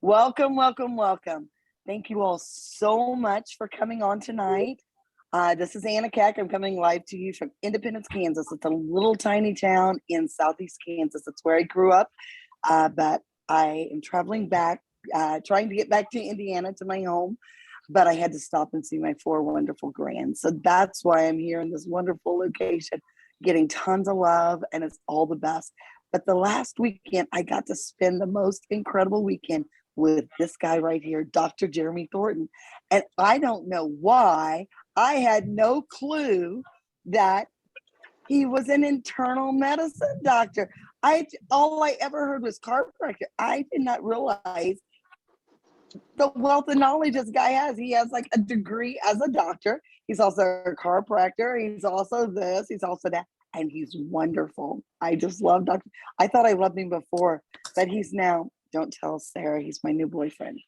Welcome, welcome, welcome. Thank you all so much for coming on tonight. This is Anna Keck. I'm coming live to you from Independence, Kansas. It's a little tiny town in southeast Kansas. It's where I grew up, but I am traveling back, trying to get back to Indiana, to my home, but I had to stop and see my 4 wonderful grands. So that's why I'm here in this wonderful location, getting tons of love, and it's all the best. But the last weekend, I got to spend the most incredible weekend with this guy right here, Dr. Jeremy Thornton. And I don't know why, I had no clue that he was an internal medicine doctor. All I ever heard was chiropractor. I did not realize the wealth of knowledge this guy has. He has like a degree as a doctor. He's also a chiropractor. He's also this, he's also that. And he's wonderful. I just love Dr. I thought I loved him before, but he's now, don't tell Sarah, he's my new boyfriend.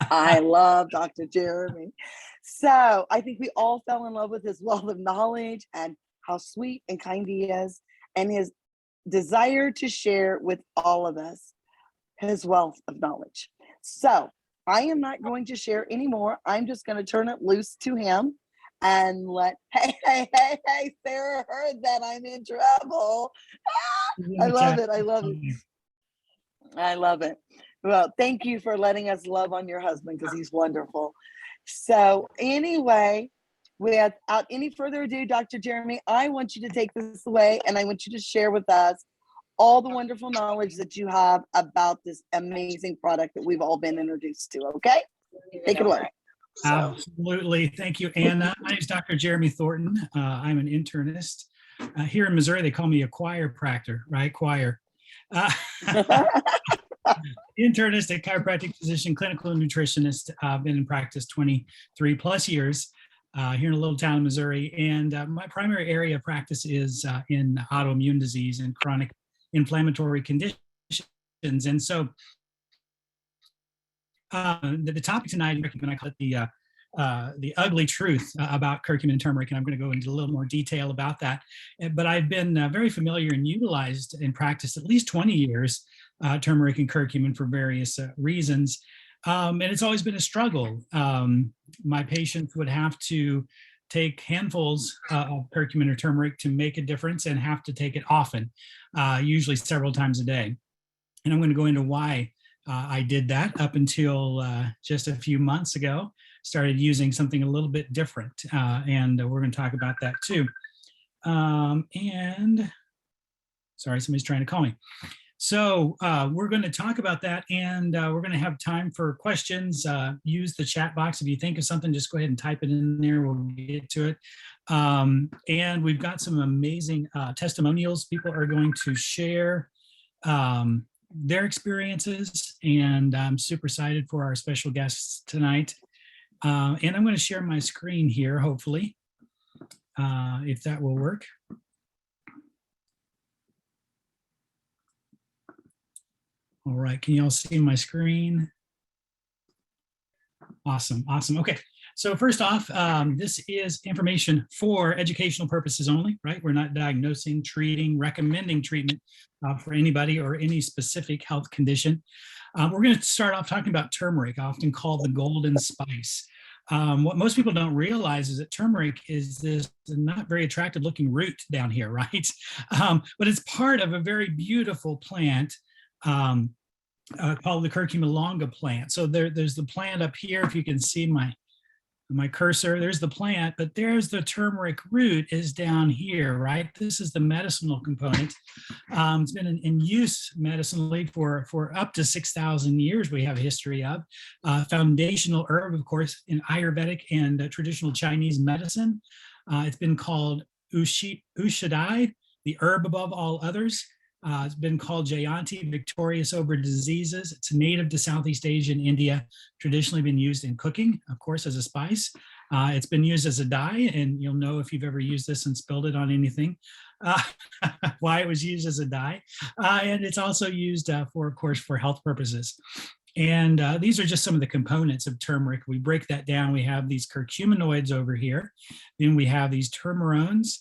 I love Dr. Jeremy. So I think we all fell in love with his wealth of knowledge and how sweet and kind he is, and his desire to share with all of us his wealth of knowledge. So I am not going to share anymore. I'm just going to turn it loose to him and hey, Sarah heard that I'm in trouble. I love it. I love it. I love it. Well, thank you for letting us love on your husband, because he's wonderful. So anyway, without any further ado, Dr. Jeremy, I want you to take this away, and I want you to share with us all the wonderful knowledge that you have about this amazing product that we've all been introduced to, okay? Take it away. Absolutely. Thank you, Anna. My name is Dr. Jeremy Thornton. I'm an internist. Here in Missouri, they call me a chiropractor, right? Choir. Internist, a chiropractic physician, clinical nutritionist. I've been in practice 23 plus years here in a little town in Missouri. And my primary area of practice is in autoimmune disease and chronic inflammatory conditions. And so the topic tonight, I call it the ugly truth about curcumin and turmeric, and I'm going to go into a little more detail about that. But I've been very familiar and utilized in practice at least 20 years, turmeric and curcumin for various reasons. And it's always been a struggle. My patients would have to take handfuls of curcumin or turmeric to make a difference, and have to take it often, usually several times a day. And I'm going to go into why I did that up until just a few months ago. Started using something a little bit different, and we're going to talk about that too. And sorry, somebody's trying to call me. So we're going to talk about that, and we're going to have time for questions. Use the chat box. If you think of something, just go ahead and type it in there. We'll get to it. And we've got some amazing testimonials. People are going to share their experiences, and I'm super excited for our special guests tonight. And I'm going to share my screen here, hopefully, if that will work. All right, can you all see my screen? Awesome, awesome. Okay, so first off, this is information for educational purposes only, right? We're not diagnosing, treating, recommending treatment for anybody or any specific health condition. We're going to start off talking about turmeric, often called the golden spice. What most people don't realize is that turmeric is this not very attractive looking root down here, right? But it's part of a very beautiful plant called the Curcumin longa plant. So there's the plant up here. If you can see my cursor, there's the plant, but there's the turmeric root is down here, right? This is the medicinal component. It's been in use medicinally for up to 6,000 years. We have a history of foundational herb, of course, in Ayurvedic and traditional Chinese medicine. It's been called Ushadai, the herb above all others. It's been called Jayanti, victorious over diseases. It's native to Southeast Asia and India, traditionally been used in cooking, of course, as a spice. It's been used as a dye, and you'll know if you've ever used this and spilled it on anything, why it was used as a dye. And it's also used of course, for health purposes. And these are just some of the components of turmeric. We break that down. We have these curcuminoids over here. Then we have these turmerones.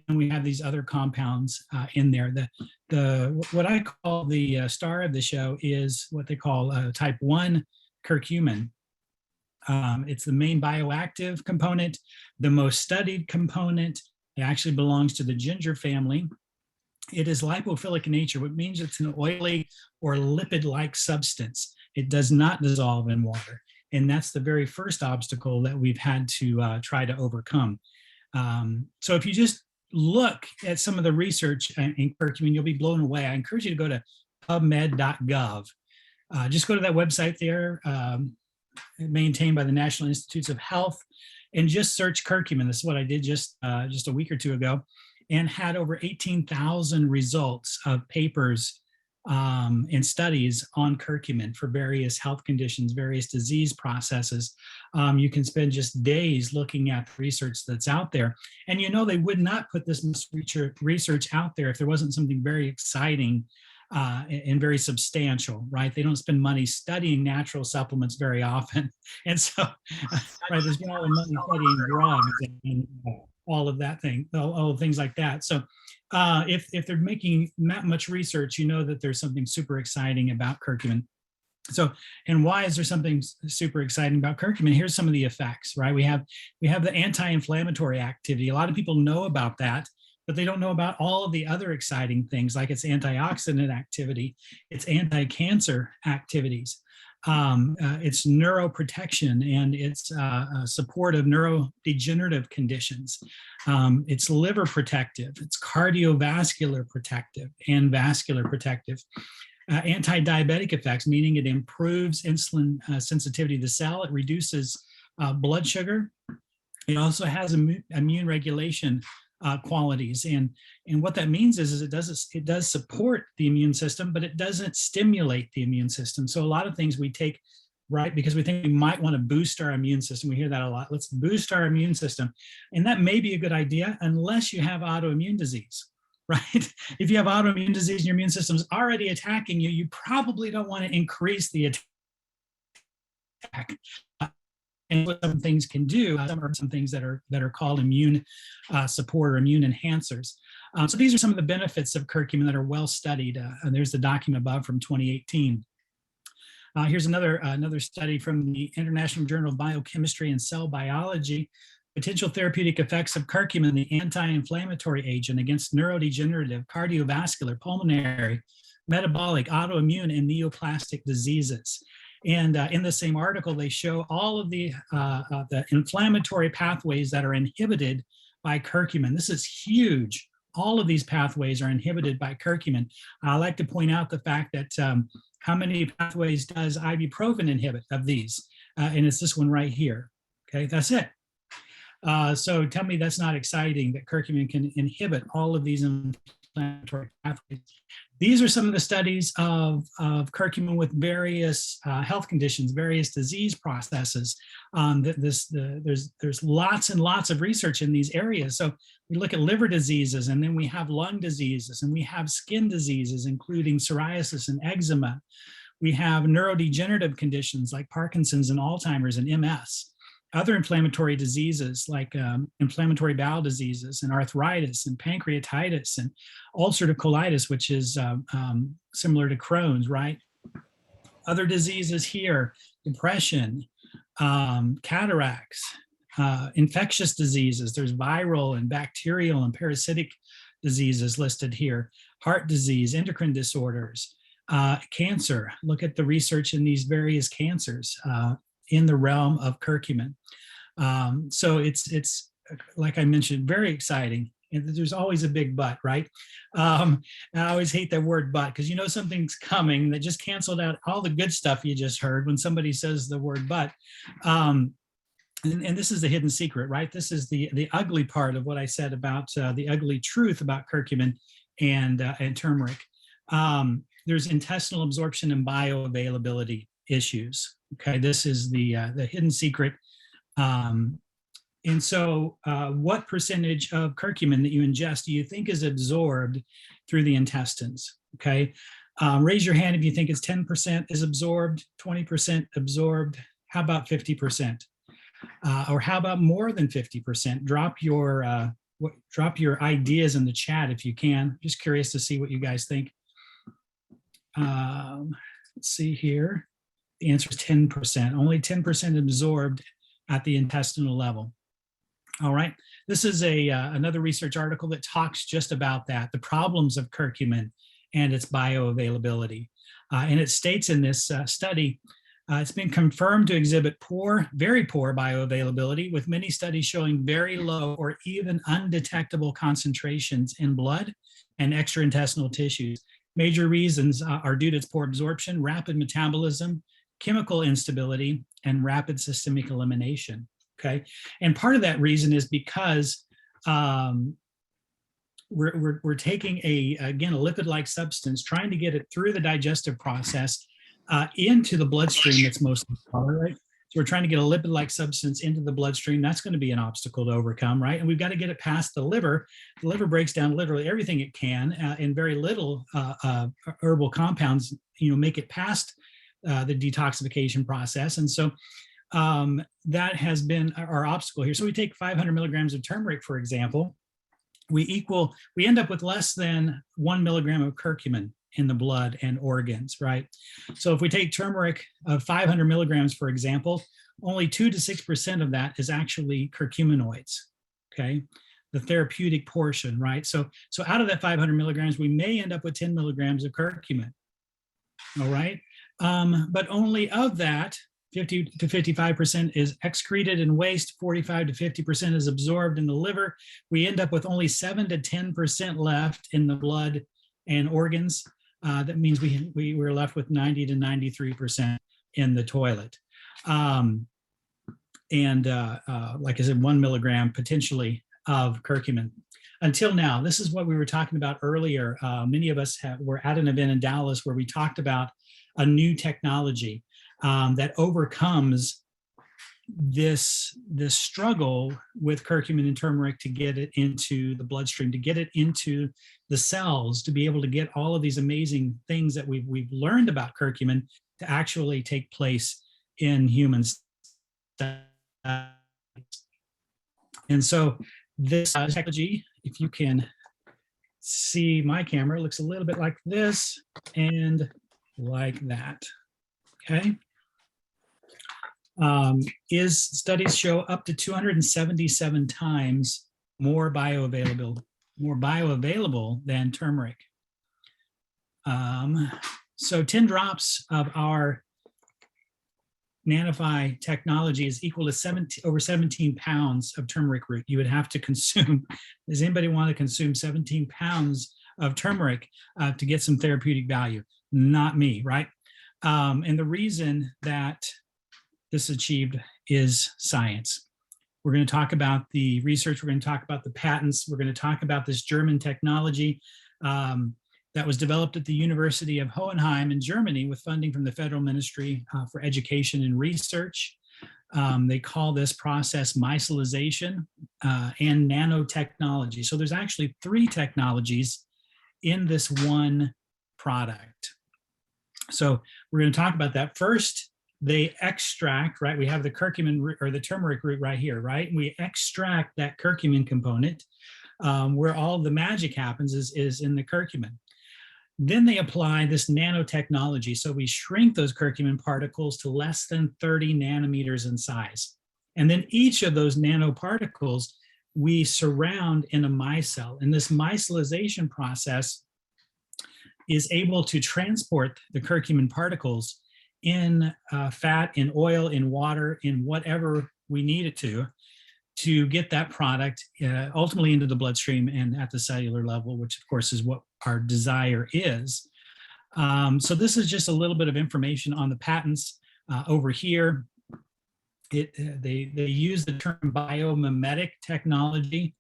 and we have these other compounds in there. What I call the star of the show is what they call type 1 curcumin. It's the main bioactive component, the most studied component. It actually belongs to the ginger family. It is lipophilic in nature, which means it's an oily or lipid-like substance. It does not dissolve in water. And that's the very first obstacle that we've had to try to overcome. So if you just look at some of the research in curcumin, you'll be blown away. I encourage you to go to pubmed.gov. Just go to that website there, maintained by the National Institutes of Health, and just search curcumin. This is what I did just a week or two ago, and had over 18,000 results of papers and studies on curcumin for various health conditions, various disease processes. You can spend just days looking at the research that's out there. And you know they would not put this research out there if there wasn't something very exciting and very substantial, right? They don't spend money studying natural supplements very often. And so, right, there's been all the money studying drugs and all of that thing, all things like that. So if they're making that much research, you know that there's something super exciting about curcumin. So, and why is there something super exciting about curcumin? Here's some of the effects, right? We have the anti-inflammatory activity. A lot of people know about that, but they don't know about all of the other exciting things, like its antioxidant activity, its anti-cancer activities, its neuroprotection, and its support of neurodegenerative conditions. It's liver protective, it's cardiovascular protective, and vascular protective. Anti-diabetic effects, meaning it improves insulin sensitivity to the cell. It reduces blood sugar. It also has immune regulation qualities, and what that means is it does support the immune system, but it doesn't stimulate the immune system. So a lot of things we take, right, because we think we might want to boost our immune system. We hear that a lot. Let's boost our immune system, and that may be a good idea unless you have autoimmune disease, right? If you have autoimmune disease and your immune system is already attacking you, you probably don't want to increase the attack. And what some things can do, some things that are called immune support or immune enhancers. So these are some of the benefits of curcumin that are well studied. And there's the document above from 2018. Here's another study from the International Journal of Biochemistry and Cell Biology. Potential therapeutic effects of curcumin, the anti-inflammatory agent against neurodegenerative, cardiovascular, pulmonary, metabolic, autoimmune, and neoplastic diseases. And in the same article, they show all of the inflammatory pathways that are inhibited by curcumin. This is huge. All of these pathways are inhibited by curcumin. I like to point out the fact that how many pathways does ibuprofen inhibit of these? And it's this one right here. Okay, that's it. So tell me that's not exciting that curcumin can inhibit all of these inflammatory pathways. These are some of the studies of curcumin with various health conditions, various disease processes. There's lots and lots of research in these areas. So we look at liver diseases, and then we have lung diseases, and we have skin diseases, including psoriasis and eczema. We have neurodegenerative conditions like Parkinson's and Alzheimer's and MS. Other inflammatory diseases like inflammatory bowel diseases and arthritis and pancreatitis and ulcerative colitis, which is similar to Crohn's, right? Other diseases here, depression, cataracts, infectious diseases. There's viral and bacterial and parasitic diseases listed here, heart disease, endocrine disorders, cancer. Look at the research in these various cancers in the realm of curcumin. So it's like I mentioned, very exciting. And there's always a big but, right? I always hate that word but, because you know something's coming that just canceled out all the good stuff you just heard when somebody says the word but. And this is the hidden secret, right? This is the ugly part of what I said about the ugly truth about curcumin and turmeric. There's intestinal absorption and bioavailability issues. Okay, this is the hidden secret. And so what percentage of curcumin that you ingest do you think is absorbed through the intestines? Okay, raise your hand if you think it's 10% is absorbed, 20% absorbed. How about 50%? Or how about more than 50%? Drop your drop your ideas in the chat if you can. Just curious to see what you guys think. Let's see here. The answer is 10%. Only 10% absorbed at the intestinal level. All right. This is another research article that talks just about that, the problems of curcumin and its bioavailability. And it states in this study, it's been confirmed to exhibit very poor bioavailability, with many studies showing very low or even undetectable concentrations in blood and extraintestinal tissues. Major reasons are due to its poor absorption, rapid metabolism, chemical instability, and rapid systemic elimination. Okay, and part of that reason is because we're taking again a lipid-like substance, trying to get it through the digestive process into the bloodstream that's mostly solid, right? So we're trying to get a lipid-like substance into the bloodstream. That's going to be an obstacle to overcome, right? And we've got to get it past the liver. The liver breaks down literally everything it can, and very little herbal compounds, make it past the detoxification process. And so that has been our obstacle here. So we take 500 milligrams of turmeric, for example. We end up with less than 1 milligram of curcumin in the blood and organs, right? So if we take turmeric of 500 milligrams, for example, only 2 to 6% of that is actually curcuminoids, okay? The therapeutic portion, right? So out of that 500 milligrams, we may end up with 10 milligrams of curcumin, all right? But only of that, 50 to 55% is excreted in waste, 45 to 50% is absorbed in the liver. We end up with only 7 to 10% left in the blood and organs. That means we're left with 90 to 93% in the toilet. Like I said, 1 milligram potentially of curcumin. Until now, this is what we were talking about earlier. Many of us were at an event in Dallas where we talked about a new technology that overcomes this struggle with curcumin and turmeric to get it into the bloodstream, to get it into the cells, to be able to get all of these amazing things that we've learned about curcumin to actually take place in humans. And so this technology, if you can see my camera, it looks a little bit like this and like that. Okay. Studies show up to 277 times more bioavailable than turmeric. So 10 drops of our Nanofy technology is equal to over 17 pounds of turmeric root. You would have to consume, does anybody want to consume 17 pounds of turmeric to get some therapeutic value? Not me, right? And the reason that this achieved is science. We're going to talk about the research. We're going to talk about the patents. We're going to talk about this German technology that was developed at the University of Hohenheim in Germany with funding from the Federal Ministry for Education and Research. They call this process micellization and nanotechnology. So there's actually 3 technologies in this one product. So we're going to talk about that. First, they extract, right? We have the curcumin or the turmeric root right here, right? We extract that curcumin component where all the magic happens is in the curcumin. Then they apply this nanotechnology. So we shrink those curcumin particles to less than 30 nanometers in size. And then each of those nanoparticles we surround in a micelle. And this micellization process is able to transport the curcumin particles in fat, in oil, in water, in whatever we need it to get that product ultimately into the bloodstream and at the cellular level, which of course is what our desire is. So this is just a little bit of information on the patents over here. They use the term biomimetic technology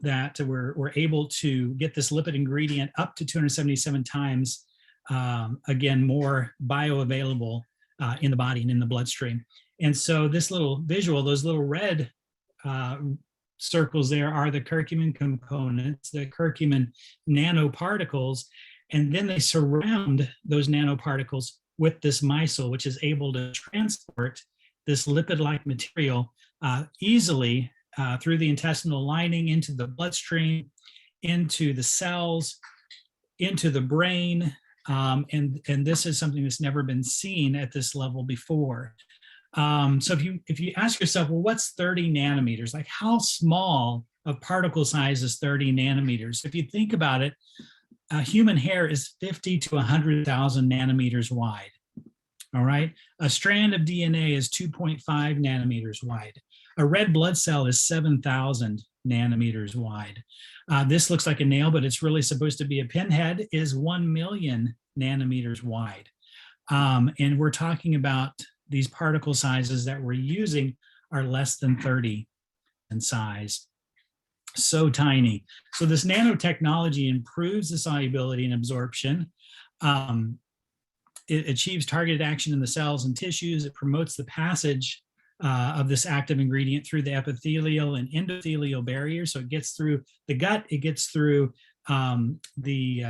that we're able to get this lipid ingredient up to 277 times, again, more bioavailable in the body and in the bloodstream. And so this little visual, those little red circles there are the curcumin components, the curcumin nanoparticles, and then they surround those nanoparticles with this micelle, which is able to transport this lipid-like material easily through the intestinal lining into the bloodstream, into the cells, into the brain. And this is something that's never been seen at this level before. So if you ask yourself, well, what's 30 nanometers? Like, how small of particle size is 30 nanometers? If you think about it, human hair is 50 to 100,000 nanometers wide. All right. A strand of DNA is 2.5 nanometers wide. A red blood cell is 7,000 nanometers wide. This looks like a nail, but it's really supposed to be a pinhead, is 1 million nanometers wide. And we're talking about these particle sizes that we're using are less than 30 in size. So tiny. So this nanotechnology improves the solubility and absorption. It achieves targeted action in the cells and tissues. It promotes the passage of this active ingredient through the epithelial and endothelial barriers. So it gets through the gut, it gets through the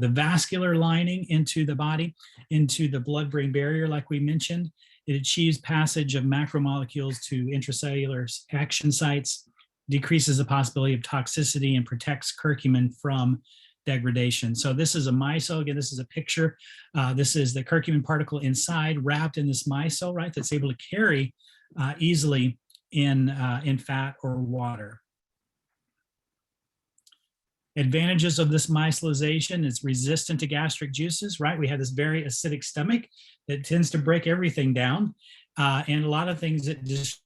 vascular lining into the body, into the blood-brain barrier, like we mentioned. It achieves passage of macromolecules to intracellular action sites, decreases the possibility of toxicity, and protects curcumin from degradation. So this is a micelle. Again, this is a picture. This is the curcumin particle inside, wrapped in this micelle, right? That's able to carry easily in fat or water. Advantages of this micellization: it's resistant to gastric juices, right? We have this very acidic stomach that tends to break everything down, and a lot of things it destroys.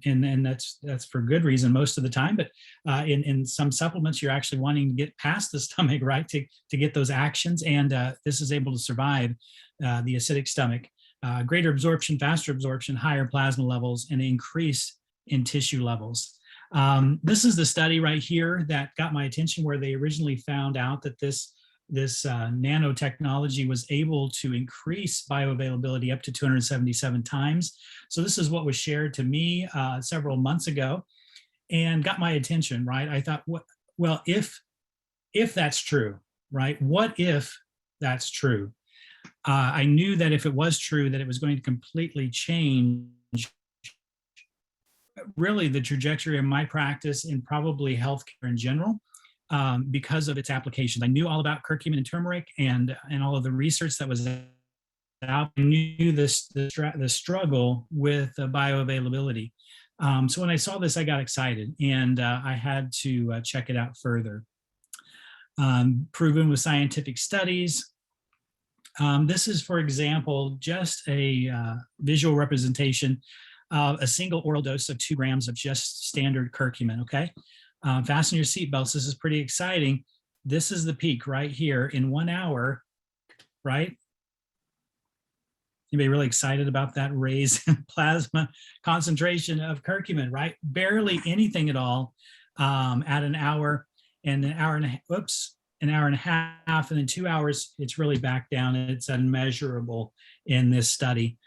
And that's for good reason most of the time, but in some supplements, you're actually wanting to get past the stomach, right, to get those actions, and this is able to survive the acidic stomach. Greater absorption, faster absorption, higher plasma levels, and increase in tissue levels. This is the study right here that got my attention, where they originally found out that this nanotechnology was able to increase bioavailability up to 277 times. So this is what was shared to me several months ago and got my attention, right? I thought, well, if that's true, right? What if that's true? I knew that if it was true, that it was going to completely change really the trajectory of my practice and probably healthcare in general, because of its applications. I knew all about curcumin and turmeric and all of the research that was out. I knew the struggle with bioavailability. So when I saw this, I got excited, and I had to check it out further. Proven with scientific studies. This is, for example, just a visual representation of a single oral dose of 2 grams of just standard curcumin, okay? Fasten your seatbelts. This is pretty exciting. This is the peak right here in 1 hour, right? Anybody really excited about that raise in plasma concentration of curcumin, right? Barely anything at all at an hour, and an hour and a half, and then 2 hours, it's really back down. It's unmeasurable in this study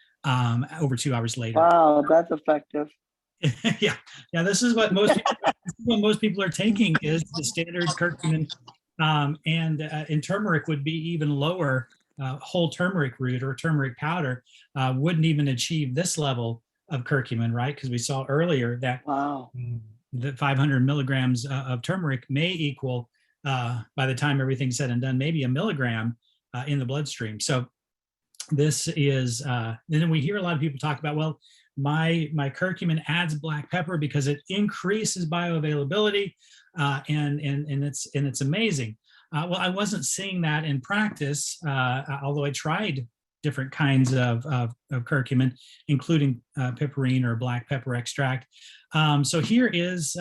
over 2 hours later. Wow, that's effective. yeah, this is what most people are taking is the standard curcumin, and turmeric would be even lower. Whole turmeric root or turmeric powder wouldn't even achieve this level of curcumin, right? Because we saw earlier that that 500 milligrams of turmeric may equal, by the time everything's said and done, maybe a milligram in the bloodstream. So this is, and then we hear a lot of people talk about, well, my curcumin adds black pepper because it increases bioavailability, and it's amazing. Well, I wasn't seeing that in practice, although I tried different kinds of curcumin, including piperine or black pepper extract. So here is,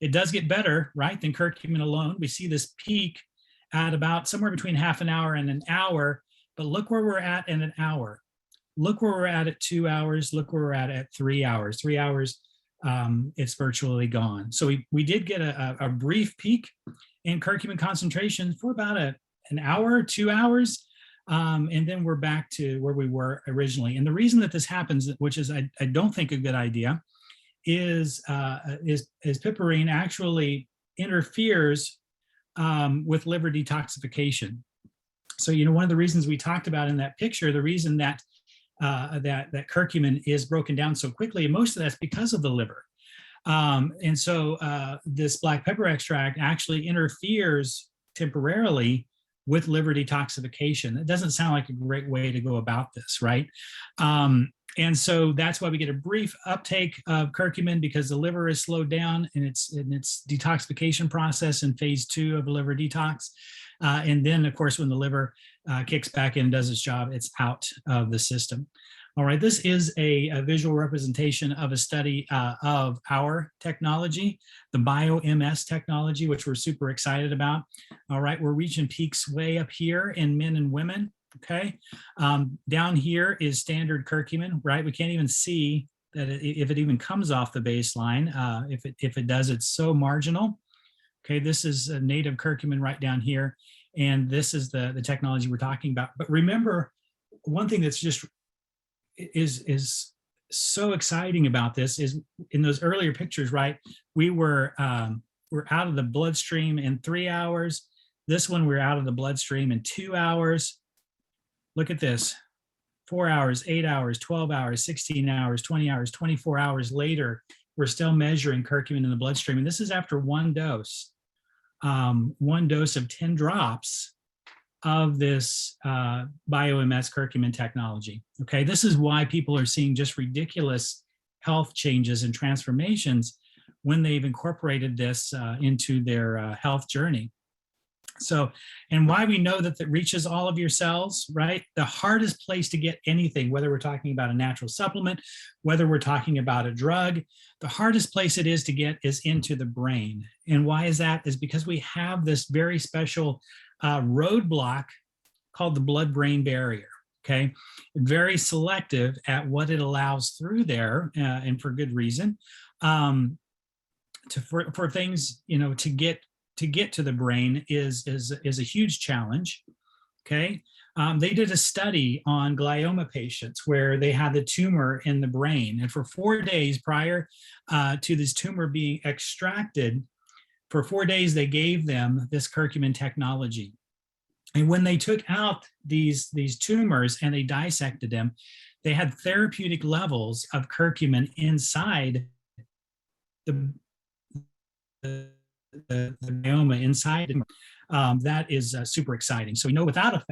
it does get better, right, than curcumin alone. We see this peak at about somewhere between half an hour and an hour, but look where we're at in an hour. Look where we're at 2 hours. Look where we're at 3 hours. 3 hours, it's virtually gone. So we did get a brief peak in curcumin concentration for about an hour, 2 hours, and then we're back to where we were originally. And the reason that this happens, which is I don't think a good idea, is piperine actually interferes with liver detoxification. So, one of the reasons we talked about in that picture, the reason that that curcumin is broken down so quickly, and most of that's because of the liver. And so this black pepper extract actually interferes temporarily with liver detoxification. It doesn't sound like a great way to go about this, right? And so that's why we get a brief uptake of curcumin, because the liver is slowed down in its detoxification process in phase 2 of liver detox. And then, of course, when the liver kicks back in and does its job, it's out of the system. All right, this is a visual representation of a study of our technology, the Biomimetic Technology, which we're super excited about. All right, we're reaching peaks way up here in men and women, okay? Down here is standard curcumin, right? We can't even see that if it even comes off the baseline. If it does, it's so marginal. Okay, this is a native curcumin right down here, and this is the technology we're talking about. But remember, one thing that's just is so exciting about this is in those earlier pictures, right? We're out of the bloodstream in 3 hours. This one, we're out of the bloodstream in 2 hours. Look at this, 4 hours, 8 hours, 12 hours, 16 hours, 20 hours, 24 hours later, we're still measuring curcumin in the bloodstream. And this is after one dose of 10 drops of this Biomimetic curcumin technology. Okay, this is why people are seeing just ridiculous health changes and transformations when they've incorporated this into their health journey. So, and why we know that it reaches all of your cells, right? The hardest place to get anything, whether we're talking about a natural supplement, whether we're talking about a drug, the hardest place it is to get is into the brain. And why is that? Is because we have this very special roadblock called the blood-brain barrier, okay? Very selective at what it allows through there, and for good reason, for things, you know, to get to the brain is a huge challenge, okay? They did a study on glioma patients where they had the tumor in the brain, and for 4 days prior to this tumor being extracted, for 4 days, they gave them this curcumin technology. And when they took out these tumors and they dissected them, they had therapeutic levels of curcumin inside the glioma inside. That is super exciting. So we know without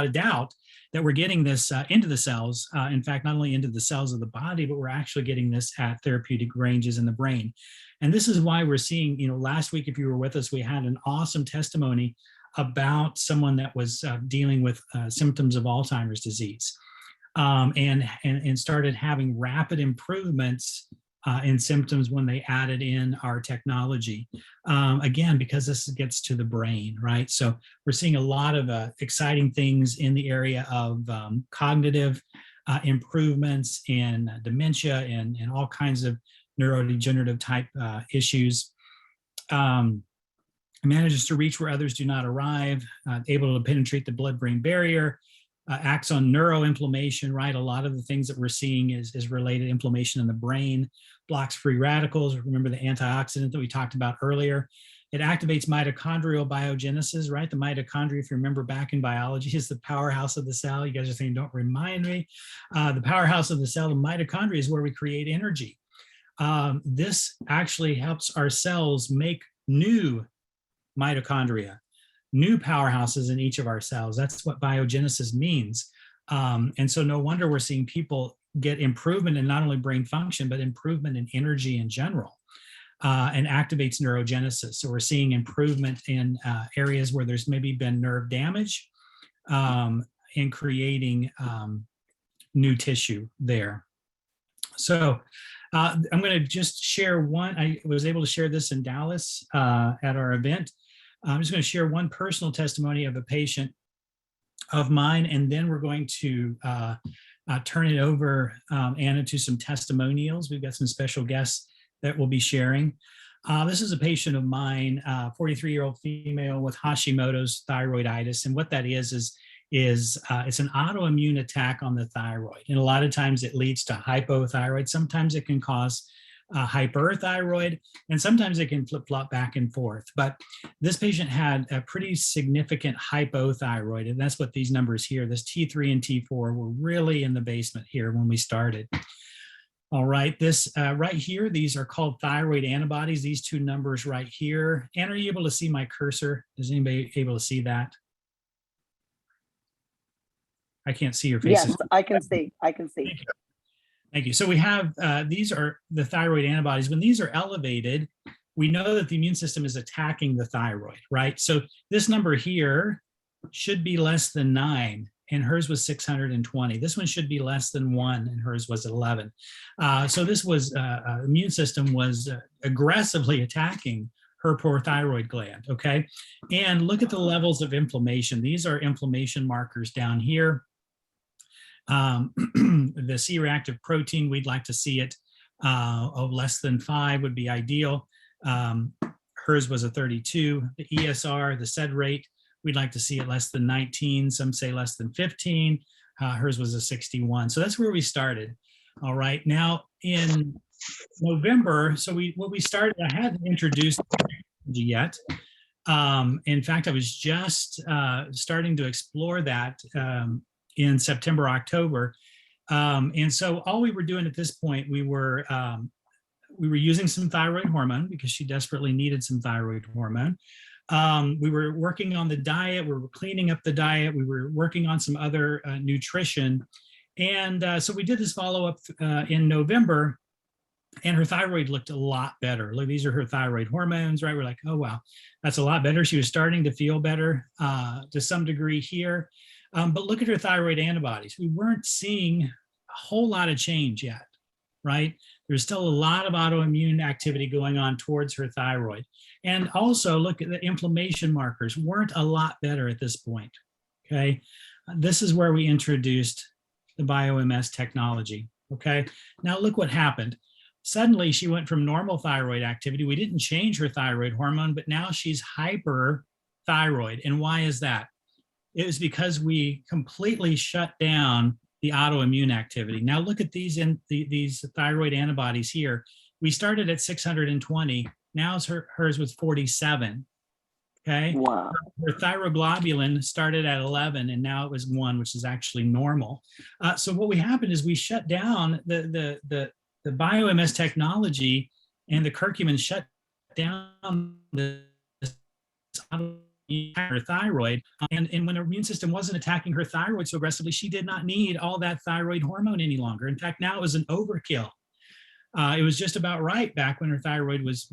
a doubt that we're getting this into the cells. In fact, not only into the cells of the body, but we're actually getting this at therapeutic ranges in the brain. And this is why we're seeing, last week, if you were with us, we had an awesome testimony about someone that was dealing with symptoms of Alzheimer's disease, and started having rapid improvements in symptoms when they added in our technology. Again, because this gets to the brain, right? So we're seeing a lot of exciting things in the area of cognitive improvements in dementia and all kinds of neurodegenerative type issues. Manages to reach where others do not arrive, able to penetrate the blood-brain barrier, acts on neuroinflammation, right? A lot of the things that we're seeing is related inflammation in the brain, blocks free radicals. Remember the antioxidant that we talked about earlier. It activates mitochondrial biogenesis, right? The mitochondria, if you remember back in biology, is the powerhouse of the cell. You guys are saying, don't remind me. The powerhouse of the cell, the mitochondria, is where we create energy. This actually helps our cells make new mitochondria, new powerhouses in each of our cells. That's what biogenesis means. And so no wonder we're seeing people get improvement in not only brain function, but improvement in energy in general, and activates neurogenesis. So we're seeing improvement in areas where there's maybe been nerve damage, in creating new tissue there. So I'm going to just share one. I was able to share this in Dallas at our event. I'm just going to share one personal testimony of a patient of mine, and then we're going to turn it over, Anna, to some testimonials. We've got some special guests that will be sharing. This is a patient of mine, 43-year-old female with Hashimoto's thyroiditis, and what that is it's an autoimmune attack on the thyroid, and a lot of times it leads to hypothyroid. Sometimes it can cause hyperthyroid, and sometimes it can flip-flop back and forth. But this patient had a pretty significant hypothyroid, and that's what these numbers here, this T3 and T4, were really in the basement here when we started. All right, this right here, these are called thyroid antibodies, these two numbers right here. Anne, are you able to see my cursor? Is anybody able to see that? I can't see your faces. Yes, I can see. I can see. Thank you. So we have, these are the thyroid antibodies. When these are elevated, we know that the immune system is attacking the thyroid, right? So this number here should be less than 9, and hers was 620. This one should be less than 1, and hers was 11. So this was, immune system was aggressively attacking her poor thyroid gland, okay? And look at the levels of inflammation. These are inflammation markers down here. The C-reactive protein, we'd like to see it less than 5 would be ideal. Hers was a 32. The ESR, the SED rate, we'd like to see it less than 19. Some say less than 15. Hers was a 61. So that's where we started. All right. Now in November, so what we started, I hadn't introduced technology yet. In fact, I was just starting to explore that in September, October. And so all we were doing at this point, we were using some thyroid hormone because she desperately needed some thyroid hormone. We were working on the diet, we were cleaning up the diet, we were working on some other nutrition. And so we did this follow-up in November, and her thyroid looked a lot better. Look, these are her thyroid hormones, right? We're like, oh, wow, that's a lot better. She was starting to feel better to some degree here. But look at her thyroid antibodies. We weren't seeing a whole lot of change yet, right? There's still a lot of autoimmune activity going on towards her thyroid. And also look at the inflammation markers, weren't a lot better at this point, okay? This is where we introduced the Biomimetic Technology, okay? Now look what happened. Suddenly she went from normal thyroid activity. We didn't change her thyroid hormone, but now she's hyperthyroid. And why is that? It was because we completely shut down the autoimmune activity. Now look at these these thyroid antibodies here. We started at 620. Now hers was 47. Okay. Wow. Her thyroglobulin started at 11, and now it was 1, which is actually normal. So what happened is we shut down the Biomimetic Technology, and the curcumin shut down the her thyroid, and when her immune system wasn't attacking her thyroid so aggressively, she did not need all that thyroid hormone any longer. In fact, now it was an overkill. It was just about right back when her thyroid was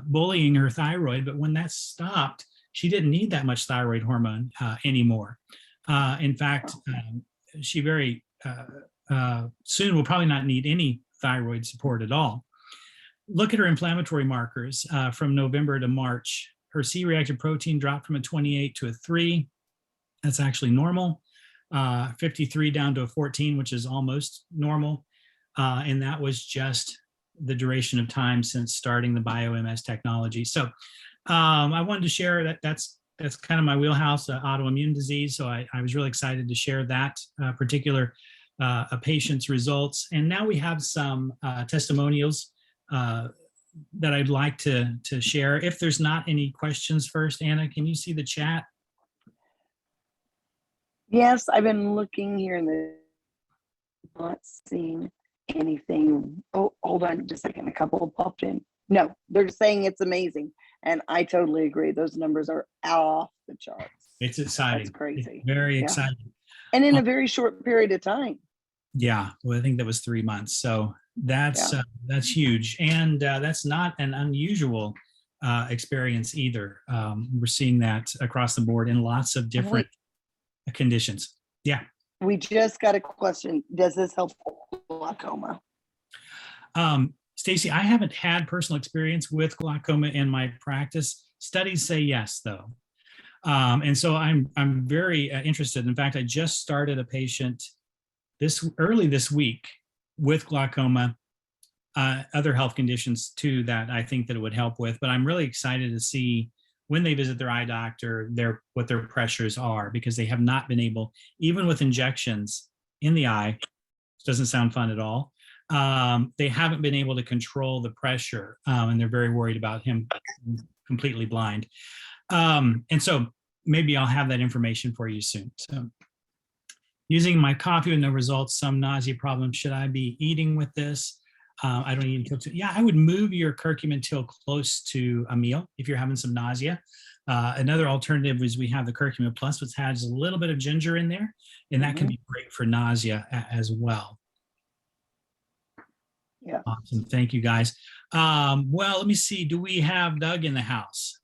bullying her thyroid, but when that stopped, she didn't need that much thyroid hormone anymore. In fact, she very soon will probably not need any thyroid support at all. Look at her inflammatory markers from November to March. Her C-reactive protein dropped from a 28 to a 3. That's actually normal. 53 down to a 14, which is almost normal. And that was just the duration of time since starting the Biomimetic Technology. So I wanted to share that's kind of my wheelhouse, autoimmune disease. So I was really excited to share that particular a patient's results. And now we have some testimonials that I'd like to share. If there's not any questions first, Anna, can you see the chat? Yes, I've been looking here in the, not seeing anything. Oh, hold on just a second. A couple popped in. No, they're saying it's amazing. And I totally agree. Those numbers are off the charts. It's exciting. That's crazy. It's very exciting. And in a very short period of time. Yeah, well, I think that was 3 months. So that's huge. And that's not an unusual experience either. We're seeing that across the board in lots of different conditions. Yeah. We just got a question. Does this help glaucoma? Stacy, I haven't had personal experience with glaucoma in my practice. Studies say yes, though. And so I'm very interested. In fact, I just started a patient early this week with glaucoma, other health conditions too that I think that it would help with. But I'm really excited to see when they visit their eye doctor, what their pressures are, because they have not been able, even with injections in the eye, which doesn't sound fun at all, they haven't been able to control the pressure, and they're very worried about him completely blind. And so maybe I'll have that information for you soon. So Using my coffee with no results, some nausea problems. Should I be eating with this? I don't eat until two. Yeah, I would move your curcumin till close to a meal if you're having some nausea. Another alternative is we have the curcumin plus, which has a little bit of ginger in there, and that can be great for nausea as well. Yeah. Awesome. Thank you, guys. Well, let me see. Do we have Doug in the house?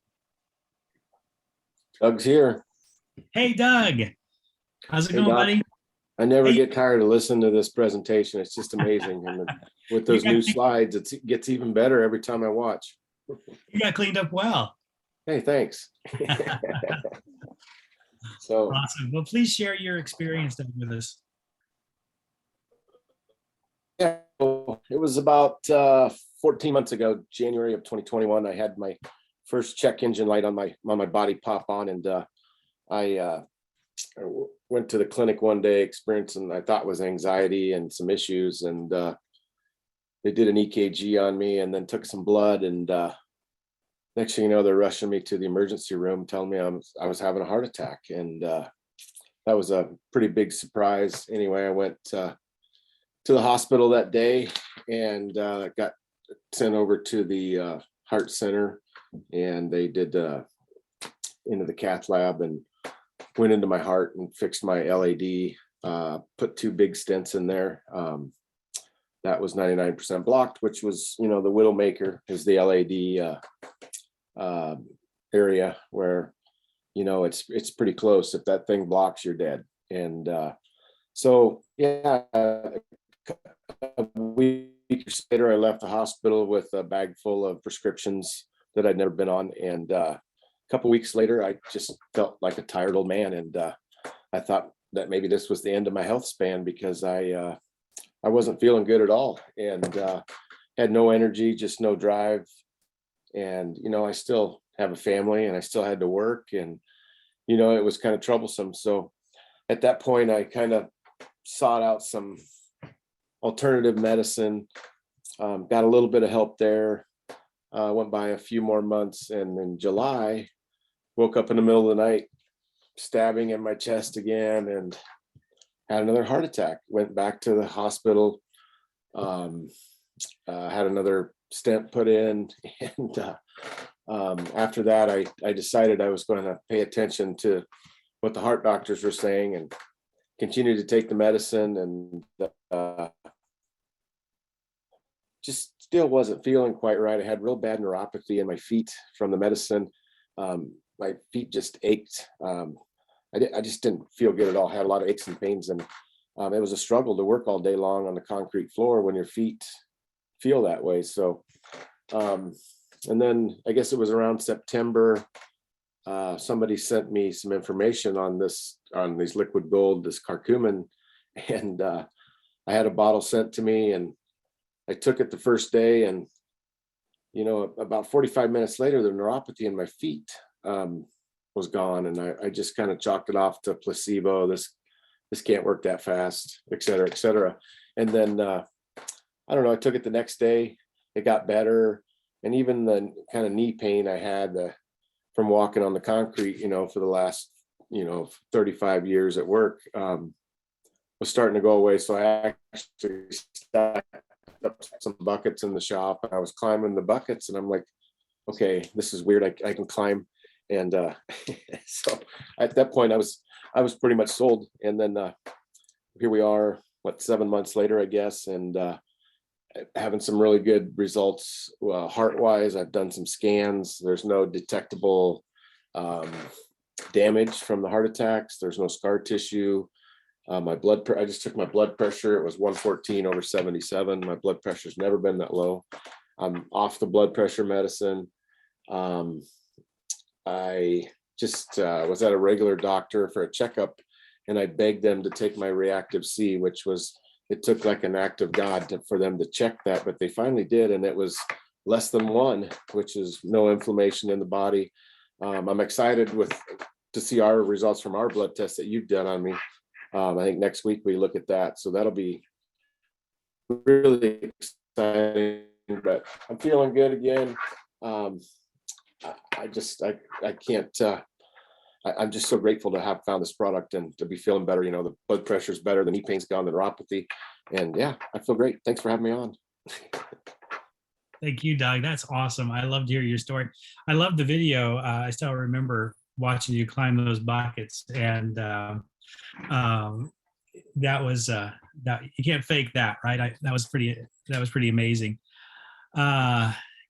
Doug's here. Hey, Doug. How's it Hey, going, Doc. buddy? I never Hey. get tired of listening to this presentation. It's just amazing. And with those new slides, it gets even better every time I watch. You got cleaned up well. Hey, thanks. So Awesome. Well, please share your experience Doug, with us. yeah, it was about 14 months ago, January of 2021. I had my first check engine light on my body pop on, and I went to the clinic one day, experiencing I thought was anxiety and some issues, and they did an EKG on me, and then took some blood, and next thing you know, they're rushing me to the emergency room, telling me I was having a heart attack, and that was a pretty big surprise. Anyway, I went to the hospital that day and got sent over to the heart center, and they did into the cath lab and went into my heart and fixed my LAD, put 2 big stents in there. That was 99% blocked, which was, the widowmaker is the LAD area where, it's pretty close. If that thing blocks, you're dead. And so, yeah, a week later, I left the hospital with a bag full of prescriptions that I'd never been on. And a couple weeks later, I just felt like a tired old man. And I thought that maybe this was the end of my health span, because I wasn't feeling good at all, and had no energy, just no drive. And, I still have a family, and I still had to work, and, it was kind of troublesome. So at that point, I kind of sought out some alternative medicine, got a little bit of help there, went by a few more months. And in July, woke up in the middle of the night, stabbing in my chest again, and had another heart attack. Went back to the hospital, had another stent put in, and after that, I decided I was going to pay attention to what the heart doctors were saying and continue to take the medicine, and just still wasn't feeling quite right. I had real bad neuropathy in my feet from the medicine. My feet just ached. I just didn't feel good at all. I had a lot of aches and pains, and it was a struggle to work all day long on the concrete floor when your feet feel that way. So, and then I guess it was around September, somebody sent me some information on these liquid gold, this curcumin, and I had a bottle sent to me, and I took it the first day, and about 45 minutes later, the neuropathy in my feet was gone, and I just kind of chalked it off to placebo. This can't work that fast, et cetera, et cetera. And then I don't know, I took it the next day, it got better. And even the kind of knee pain I had from walking on the concrete, for the last, 35 years at work, was starting to go away. So I actually stacked up some buckets in the shop, and I was climbing the buckets, and I'm like, okay, this is weird. I can climb. And so at that point, I was pretty much sold. And then here we are, 7 months later, I guess, and having some really good results heart-wise. I've done some scans. There's no detectable damage from the heart attacks. There's no scar tissue. My I just took my blood pressure. It was 114/77. My blood pressure's never been that low. I'm off the blood pressure medicine. I just was at a regular doctor for a checkup, and I begged them to take my reactive C, which was, it took like an act of God for them to check that, but they finally did, and it was less than 1, which is no inflammation in the body. I'm excited to see our results from our blood test that you've done on me. I think next week we look at that, so that'll be really exciting. But I'm feeling good again. I I'm just so grateful to have found this product and to be feeling better. You know, the blood pressure is better, the knee pain's gone, the neuropathy. And yeah, I feel great. Thanks for having me on. Thank you, Doug. That's awesome. I love to hear your story. I love the video. I still remember watching you climb those buckets, and that was that you can't fake that, right? That was pretty amazing.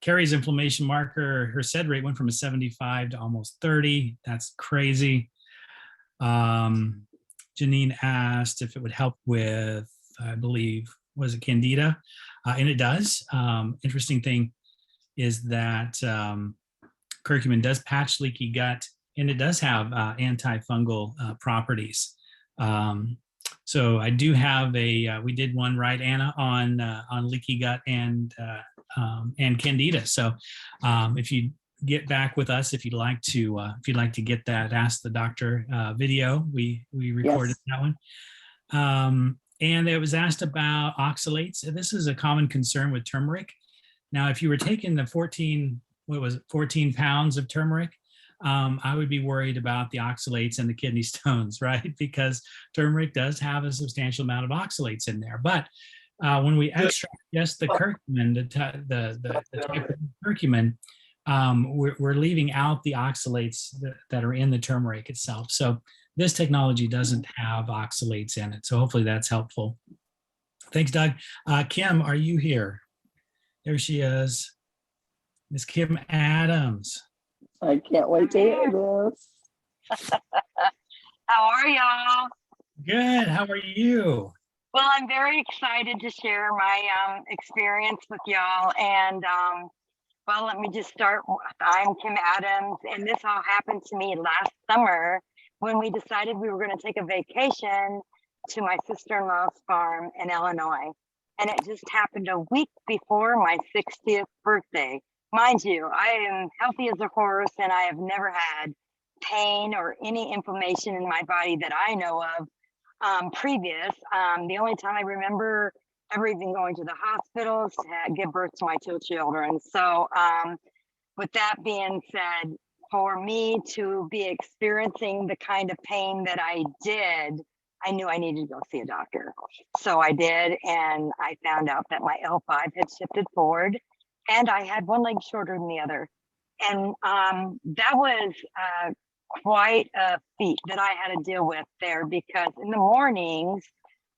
Carrie's inflammation marker, her SED rate went from a 75 to almost 30. That's crazy. Janine asked if it would help with, I believe, was it Candida? And it does. Interesting thing is that curcumin does patch leaky gut, and it does have antifungal properties. So I do have we did one, right, Anna, on leaky gut and Candida. So if you get back with us, if you'd like to get that Ask the Doctor video, we recorded that one. And it was asked about oxalates. This is a common concern with turmeric. Now, if you were taking the 14 pounds of turmeric, I would be worried about the oxalates and the kidney stones, right? Because turmeric does have a substantial amount of oxalates in there. But when we extract just the curcumin, the type of curcumin, we're leaving out the oxalates that are in the turmeric itself. So this technology doesn't have oxalates in it. So hopefully that's helpful. Thanks, Doug. Kim, are you here? There she is. Miss Kim Adams. I can't wait to hear this. How are y'all? Good. How are you? Well, I'm very excited to share my experience with y'all. And well, let me just start. I'm Kim Adams, and this all happened to me last summer when we decided we were going to take a vacation to my sister-in-law's farm in Illinois. And it just happened a week before my 60th birthday. Mind you, I am healthy as a horse, and I have never had pain or any inflammation in my body that I know of previous. The only time I remember ever even going to the hospitals to give birth to my two children. So with that being said, for me to be experiencing the kind of pain that I did, I knew I needed to go see a doctor. So I did, and I found out that my L5 had shifted forward, and I had one leg shorter than the other. And that was quite a feat that I had to deal with there, because in the mornings,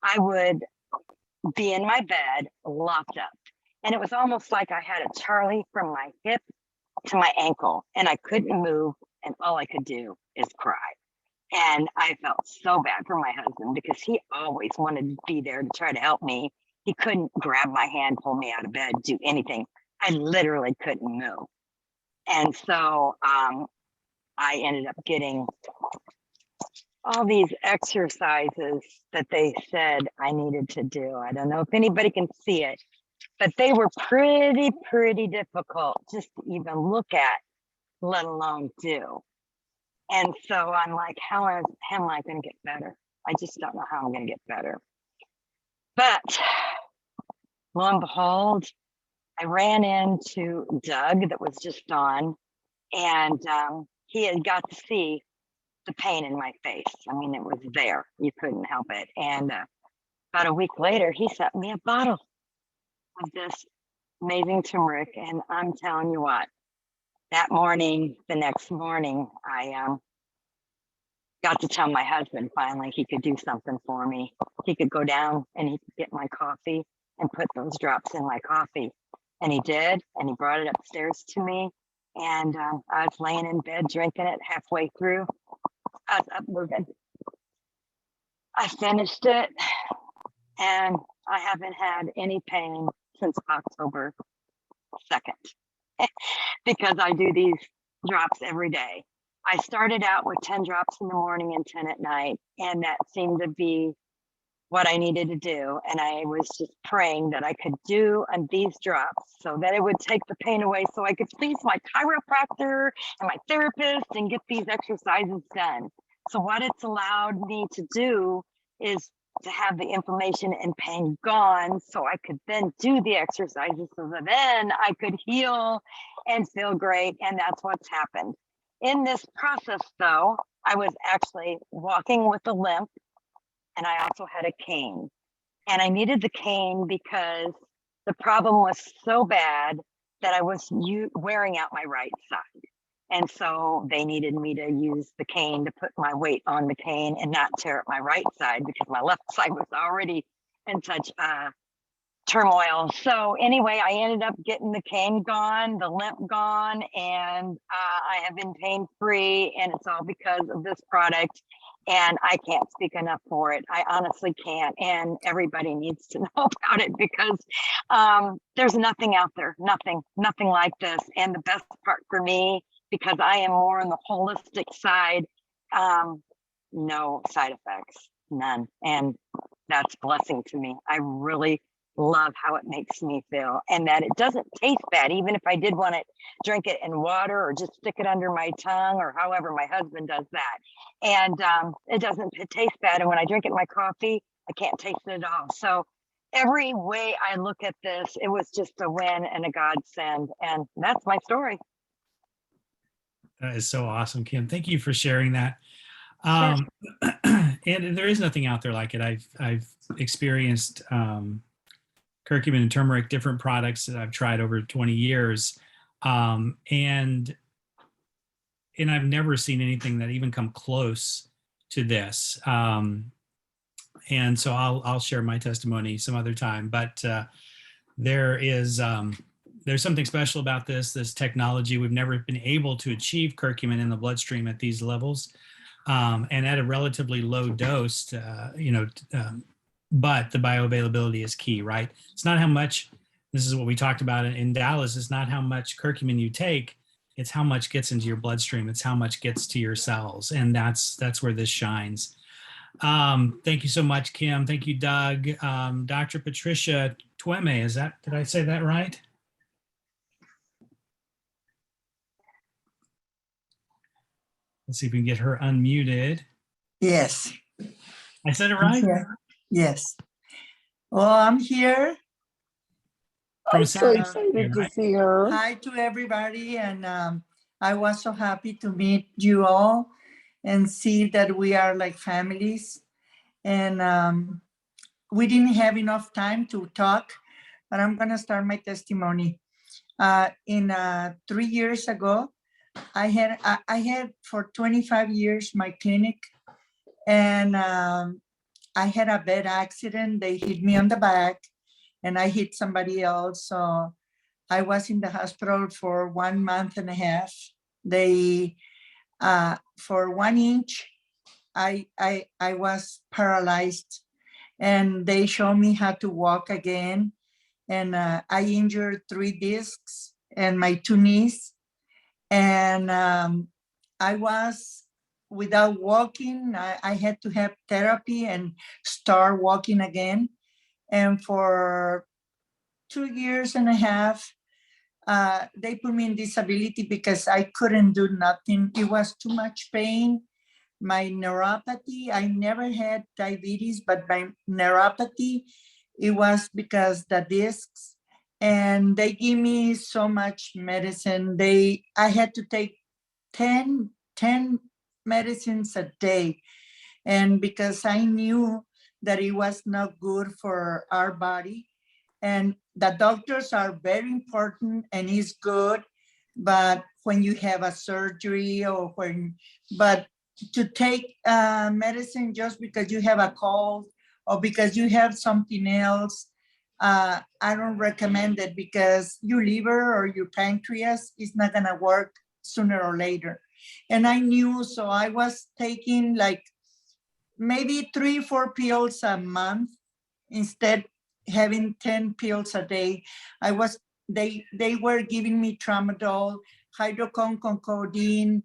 I would be in my bed locked up. And it was almost like I had a Charlie from my hip to my ankle, and I couldn't move, and all I could do is cry. And I felt so bad for my husband, because he always wanted to be there to try to help me. He couldn't grab my hand, pull me out of bed, do anything. I literally couldn't move. And so I ended up getting all these exercises that they said I needed to do. I don't know if anybody can see it, but they were pretty difficult just to even look at, let alone do. And so I'm like, how am I going to get better? I just don't know how I'm going to get better. But lo and behold, I ran into Doug that was just on, and he had got to see the pain in my face. I mean, it was there. You couldn't help it. And about a week later, he sent me a bottle of this amazing turmeric. And I'm telling you what, that morning, the next morning, I got to tell my husband finally he could do something for me. He could go down and he could get my coffee and put those drops in my coffee. And he did, and he brought it upstairs to me. And I was laying in bed drinking it. Halfway through, I was up moving. I finished it, and I haven't had any pain since October 2nd because I do these drops every day. I started out with 10 drops in the morning and 10 at night, and that seemed to be what I needed to do. And I was just praying that I could do on these drops so that it would take the pain away, so I could please my chiropractor and my therapist and get these exercises done. So what it's allowed me to do is to have the inflammation and pain gone, so I could then do the exercises, so that then I could heal and feel great. And that's what's happened. In this process, though, I was actually walking with a limp, and I also had a cane. And I needed the cane because the problem was so bad that I was wearing out my right side. And so they needed me to use the cane to put my weight on the cane and not tear up my right side because my left side was already in such turmoil. So anyway, I ended up getting the cane gone, the limp gone, and I have been pain free, and it's all because of this product. And I can't speak enough for it. I honestly can't. And everybody needs to know about it because there's nothing out there, nothing like this. And the best part for me, because I am more on the holistic side, no side effects, none. And that's a blessing to me. I really love how it makes me feel, and that it doesn't taste bad. Even if I did want to drink it in water or just stick it under my tongue, or however my husband does that, and it doesn't taste bad. And when I drink it in my coffee, I can't taste it at all. So every way I look at this, it was just a win and a godsend, and that's my story. That is so awesome, Kim. Thank you for sharing that. Sure. And there is nothing out there like it. I've experienced curcumin and turmeric, different products that I've tried over 20 years. And I've never seen anything that even come close to this. And so I'll share my testimony some other time, but there's something special about this technology. We've never been able to achieve curcumin in the bloodstream at these levels, and at a relatively low dose, but the bioavailability is key, right? It's not how much, this is what we talked about in Dallas, it's not how much curcumin you take, it's how much gets into your bloodstream, it's how much gets to your cells, and that's where this shines. Thank you so much, Kim. Thank you, Doug. Dr. Patricia Tueme, did I say that right? Let's see if we can get her unmuted. Yes. I said it right? Yes. Well, I'm here. From I'm so South excited to right? see her. Hi to everybody. And I was so happy to meet you all and see that we are like families. And we didn't have enough time to talk, but I'm going to start my testimony. 3 years ago, I had for 25 years my clinic, and I had a bad accident. They hit me on the back and I hit somebody else. So I was in the hospital for 1 month and a half. They, for 1 inch, I was paralyzed, and they showed me how to walk again. And I injured 3 discs and my 2 knees. And I was without walking. I had to have therapy and start walking again. And for 2 years and a half, they put me in disability because I couldn't do nothing. It was too much pain. My neuropathy, I never had diabetes, but my neuropathy, it was because the discs, and they give me so much medicine. I had to take 10 medicines a day. And because I knew that it was not good for our body, and the doctors are very important and it's good, but when you have a surgery but to take medicine just because you have a cold or because you have something else, I don't recommend it, because your liver or your pancreas is not gonna work sooner or later. And I knew, so I was taking like maybe 3-4 pills a month instead having 10 pills a day. They were giving me tramadol, hydroconcodeine,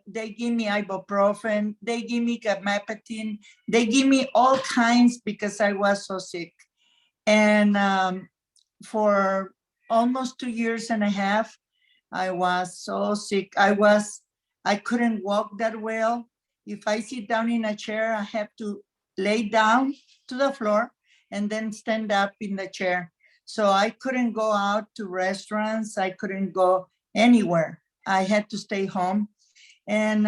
they give me ibuprofen, they give me gabapentin, they give me all kinds because I was so sick. And for almost 2 years and a half, I was so sick. I couldn't walk that well. If I sit down in a chair, I have to lay down to the floor and then stand up in the chair. So I couldn't go out to restaurants. I couldn't go anywhere. I had to stay home. And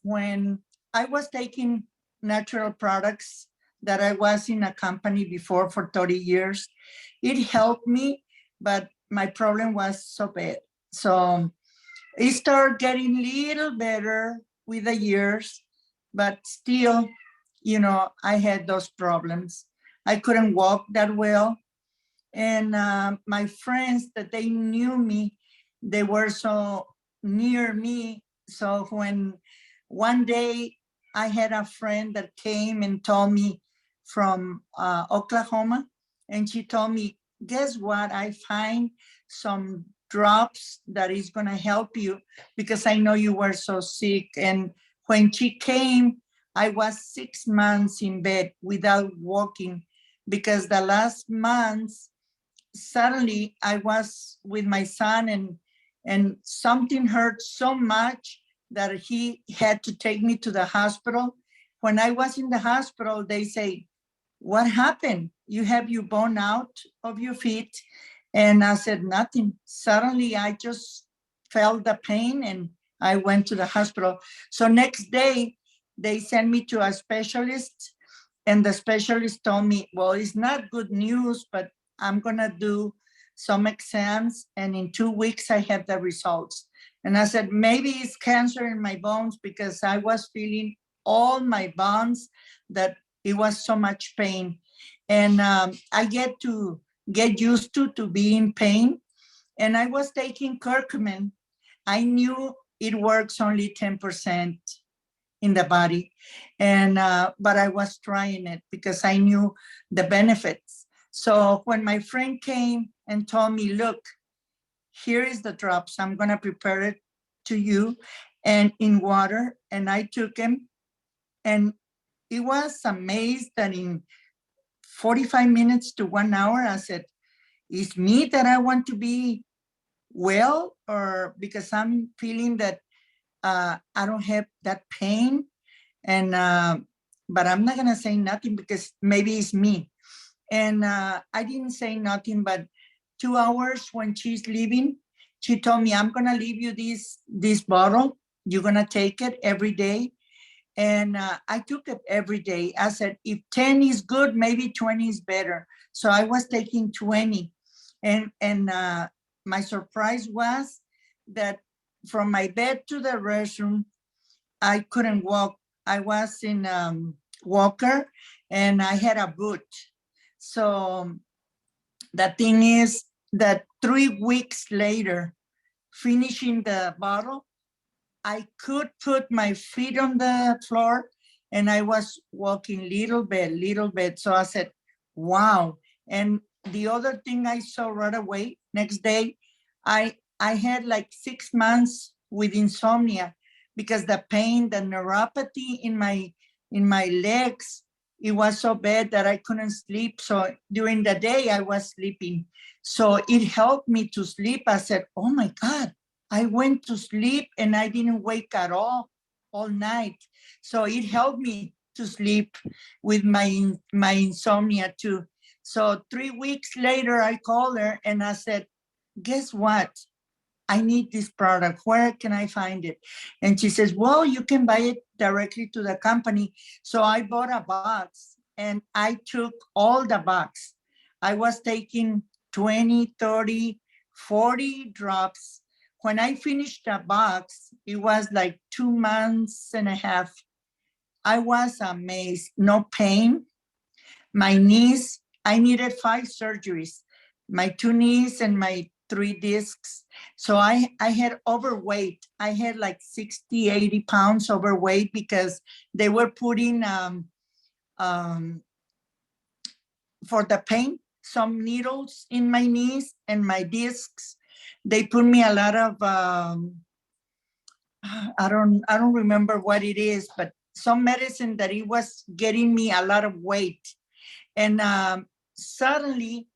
when I was taking natural products that I was in a company before for 30 years, it helped me, but my problem was so bad. So it started getting a little better with the years, but still, you know, I had those problems. I couldn't walk that well. And my friends that they knew me, they were so near me. So when one day I had a friend that came and told me from Oklahoma, and she told me, guess what? I find some drops that is going to help you because I know you were so sick. And when she came, I was 6 months in bed without walking because the last months, suddenly I was with my son and something hurt so much that he had to take me to the hospital. When I was in the hospital, they say, what happened? You have your bone out of your feet. And I said, nothing. Suddenly I just felt the pain and I went to the hospital. So next day they sent me to a specialist, and the specialist told me, well, it's not good news, but I'm gonna do some exams and in 2 weeks I have the results. And I said, maybe it's cancer in my bones because I was feeling all my bones that it was so much pain. And I get used to be in pain. And I was taking curcumin. I knew it works only 10% in the body. And but I was trying it because I knew the benefits. So when my friend came and told me, look, here is the drops, I'm gonna prepare it to you and in water. And I took them, and it was amazed that in 45 minutes to 1 hour, I said, is me that I want to be well, or because I'm feeling that I don't have that pain? And but I'm not gonna say nothing because maybe it's me. And I didn't say nothing, but 2 hours when she's leaving, she told me, I'm gonna leave you this bottle. You're gonna take it every day. And I took it every day. I said, if 10 is good, maybe 20 is better. So I was taking 20. And my surprise was that from my bed to the restroom, I couldn't walk. I was in walker and I had a boot. So the thing is that 3 weeks later, finishing the bottle, I could put my feet on the floor and I was walking little bit. So I said, wow. And the other thing I saw right away, next day, I had like 6 months with insomnia because the pain, the neuropathy in my legs, it was so bad that I couldn't sleep. So during the day I was sleeping. So it helped me to sleep. I said, oh my God, I went to sleep and I didn't wake at all night. So it helped me to sleep with my insomnia too. So 3 weeks later, I called her and I said, guess what? I need this product. Where can I find it? And she says, well, you can buy it directly to the company. So I bought a box and I took all the box. I was taking 20, 30, 40 drops. When I finished the box, it was like 2 months and a half. I was amazed. No pain. My knees, I needed 5 surgeries. My 2 knees and my 3 discs. So I had overweight. I had like 60, 80 pounds overweight because they were putting for the pain, some needles in my knees and my discs. They put me a lot of I don't remember what it is, but some medicine that it was getting me a lot of weight. And suddenly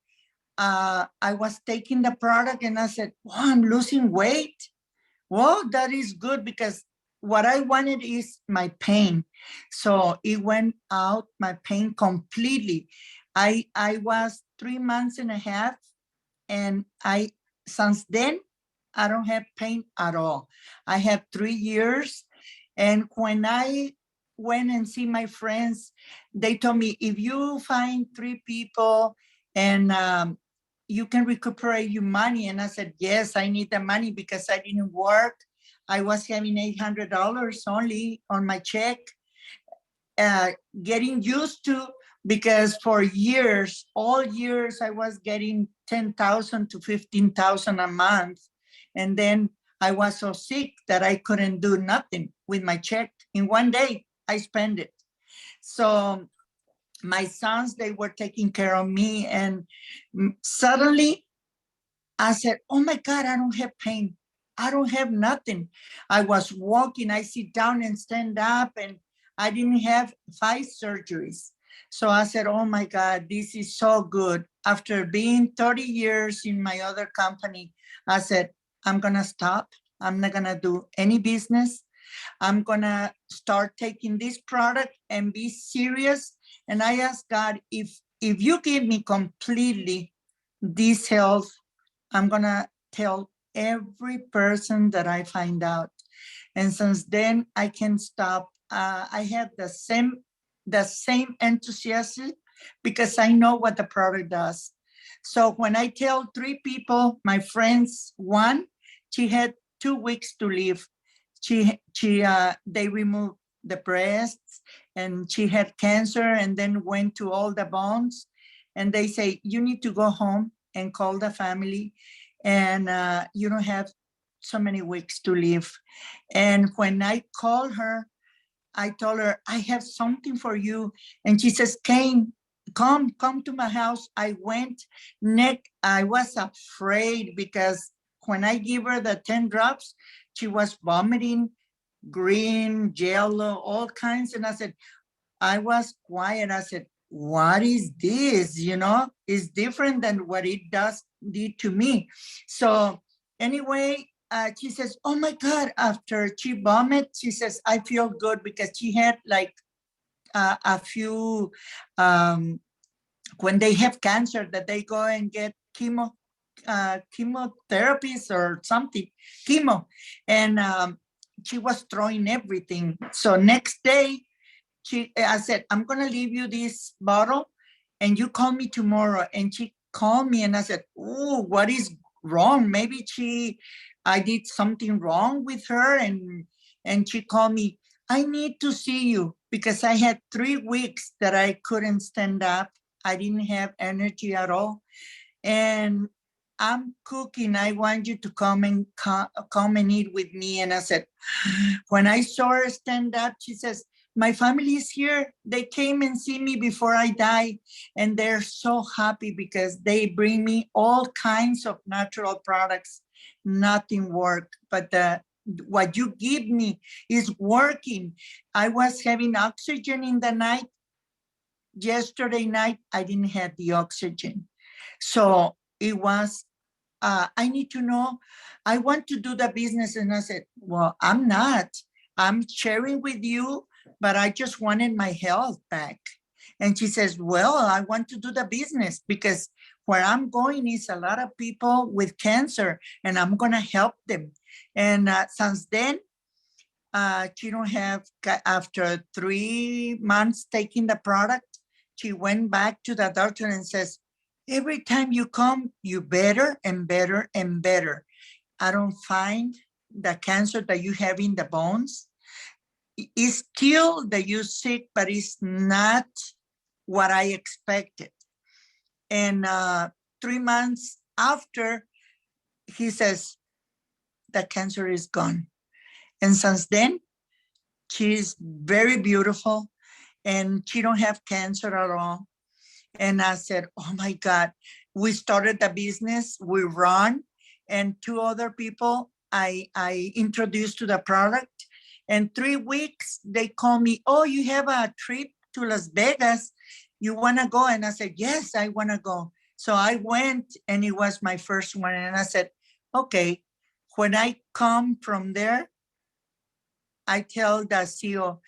I was taking the product and I said, oh, I'm losing weight. Well, that is good because what I wanted is my pain. So it went out, my pain completely. I was 3 months and a half and since then, I don't have pain at all. I have 3 years And when I went and see my friends, they told me, if you find 3 people and you can recuperate your money. And I said, yes, I need the money because I didn't work. I was having $800 only on my check, getting used to, because for years, all years, I was getting 10,000 to 15,000 a month. And then I was so sick that I couldn't do nothing with my check. In one day, I spent it. So my sons, they were taking care of me. And suddenly I said, oh my God, I don't have pain. I don't have nothing. I was walking, I sit down and stand up, and I didn't have 5 surgeries. So I said, oh my God, this is so good. After being 30 years in my other company, I said, I'm gonna stop. I'm not gonna do any business. I'm gonna start taking this product and be serious. And I asked God, if you give me completely this health, I'm gonna tell every person that I find out. And since then, I can stop. I have the same enthusiasm because I know what the product does. So when I tell 3 people, my friends, one, she had 2 weeks to live. They removed the breasts, and she had cancer, and then went to all the bones. And they say, you need to go home and call the family, and you don't have so many weeks to live. And when I called her, I told her, I have something for you. And she says, Kane, come to my house. I went. I was afraid because when I give her the 10 drops, she was vomiting, green, yellow, all kinds. And I was quiet. I said, what is this? It's different than what it did to me. So anyway, she says, oh my God, after she vomited, she says, I feel good, because she had like a few, when they have cancer, that they go and get chemotherapies or something, chemo. And she was throwing everything. So next day, I said, I'm going to leave you this bottle and you call me tomorrow. And she called me, and I said, oh, what is wrong? Maybe I did something wrong with her. And she called me, I need to see you, because I had 3 weeks that I couldn't stand up. I didn't have energy at all. And I'm cooking. I want you to come and eat with me. And I said, when I saw her stand up, she says, my family is here. They came and see me before I die. And they're so happy because they bring me all kinds of natural products. Nothing worked, but what you give me is working. I was having oxygen in the night. Yesterday night, I didn't have the oxygen. So it was, I need to know, I want to do the business. And I said, well, I'm not. I'm sharing with you, but I just wanted my health back. And she says, well, I want to do the business, because where I'm going is a lot of people with cancer, and I'm going to help them. And since then, she don't have, after 3 months taking the product, she went back to the doctor and says, every time you come, you better and better and better. I don't find the cancer that you have in the bones. It's still that you're sick, but it's not what I expected. And 3 months after, he says, the cancer is gone. And since then, she's very beautiful, and she don't have cancer at all. And I said, oh my God, we started the business, we run, and 2 other people I introduced to the product. And 3 weeks, they call me, oh, you have a trip to Las Vegas. You want to go? And I said, yes, I want to go. So I went, and it was my first one. And I said, okay, when I come from there, I tell the CEO,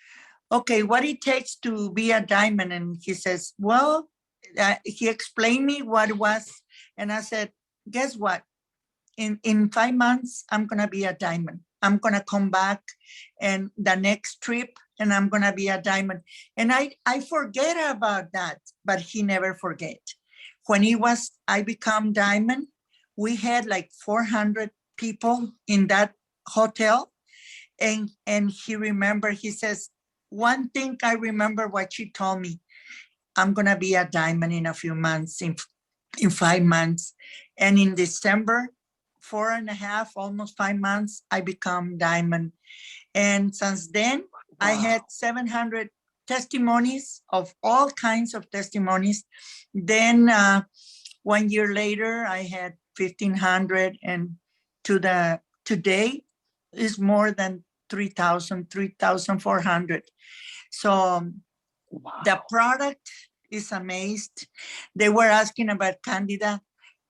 okay, what it takes to be a diamond. And he says, well, he explained me what it was. And I said, guess what? In 5 months, I'm going to be a diamond. I'm going to come back and the next trip and I'm going to be a diamond. And I forget about that, but he never forget. When I become diamond, we had like 400 people in that hotel. And he remembered, he says, one thing I remember what she told me, I'm going to be a diamond in a few months, in 5 months. And in December, 4.5, almost 5 months, I become diamond. And since then, I had 700 testimonies of all kinds of testimonies. Then 1 year later, I had 1,500, and today is more than 3,000, 3,400. So the product is amazed. They were asking about Candida.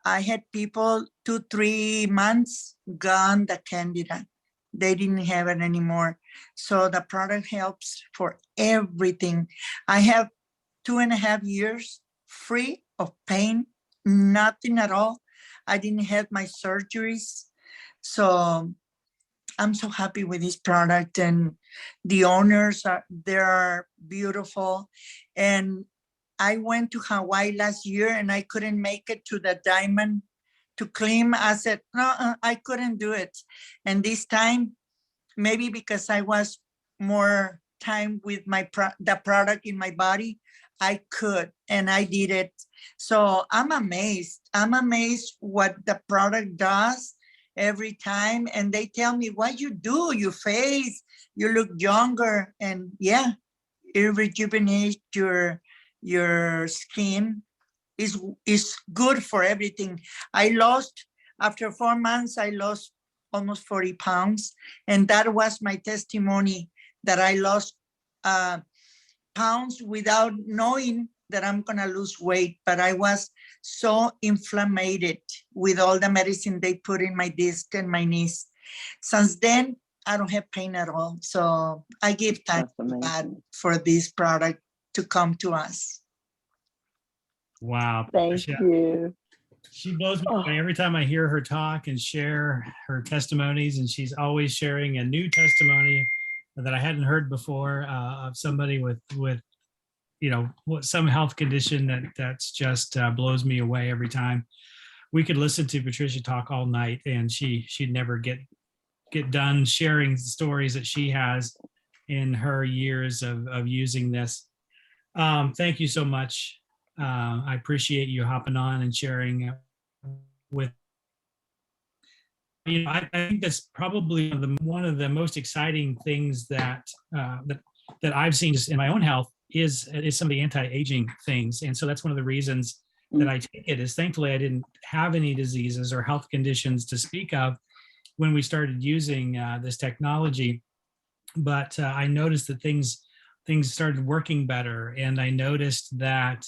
I had people 2-3 months gone the Candida. They didn't have it anymore. So the product helps for everything. I have 2.5 years free of pain, nothing at all. I didn't have my surgeries. So I'm so happy with this product, and the owners they're beautiful. And I went to Hawaii last year and I couldn't make it to the diamond to claim. I said, no, I couldn't do it. And this time, maybe because I was more time with the product in my body, I could, and I did it. So I'm amazed. I'm amazed what the product does every time. And they tell me, what you do, your face, you look younger. And yeah, it rejuvenates your skin. Is good for everything. After 4 months, I lost almost 40 pounds. And that was my testimony, that I lost pounds without knowing that I'm gonna lose weight. But I was so inflamed with all the medicine they put in my disc and my knees. Since then, I don't have pain at all. So I give thanks to God for this product to come to us. Wow. Thank you. She blows me away every time I hear her talk and share her testimonies, and she's always sharing a new testimony that I hadn't heard before of somebody with some health condition that's just blows me away every time. We could listen to Patricia talk all night, and she'd never get done sharing stories that she has in her years of using this. Thank you so much. I appreciate you hopping on and sharing with. I think that's probably one of the most exciting things that I've seen just in my own health is some of the anti-aging things. And so that's one of the reasons that I take it, is thankfully I didn't have any diseases or health conditions to speak of when we started using this technology. But I noticed that things started working better, and I noticed that